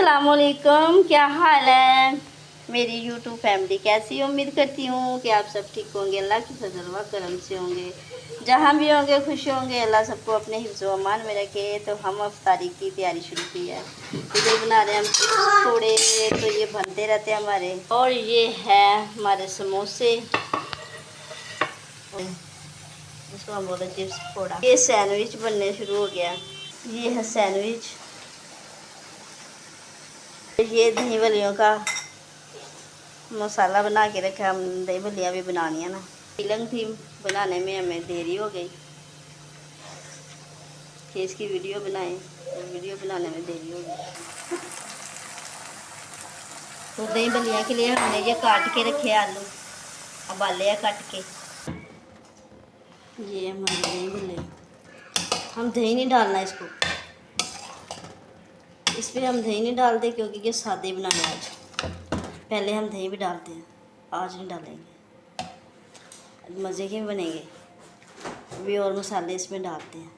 अस्सलामुअलैकुम, क्या हाल है मेरी यूट्यूब फैमिली? कैसी उम्मीद करती हूँ कि आप सब ठीक होंगे, अल्लाह की फजल व करम से होंगे। जहाँ भी होंगे खुश होंगे, अल्लाह सबको अपने हिफ्ज़ व अमान में रखे। तो हम अफ्तारी की तैयारी शुरू की है। इधर बना रहे हैं हम पकौड़े, तो ये बनते रहते हैं हमारे। और ये है हमारे समोसे, जिसको हम बोलते हैं चिप्स पकौड़ा। ये सैंडविच बनने शुरू हो गया। ये है सैंडविच। ये दही वलियों का मसाला बना के रखा। हम दही वलियाँ भी बनानी है ना। फिलंग थी बनाने में, हमें देरी हो गई कि इसकी वीडियो बनाएं, तो वीडियो बनाने में देरी हो गई। तो दही वलियाँ के लिए हमने ये काट के रखे आलू, उबाले हैं काट के। ये हमारे दही वलियाँ, हम दही नहीं डालना इसको, इस पर हम दही नहीं डालते क्योंकि ये सादे बनाने आज। पहले हम दही भी डालते हैं, आज नहीं डालेंगे, मज़े के बनेंगे। अभी और मसाले इसमें डालते हैं।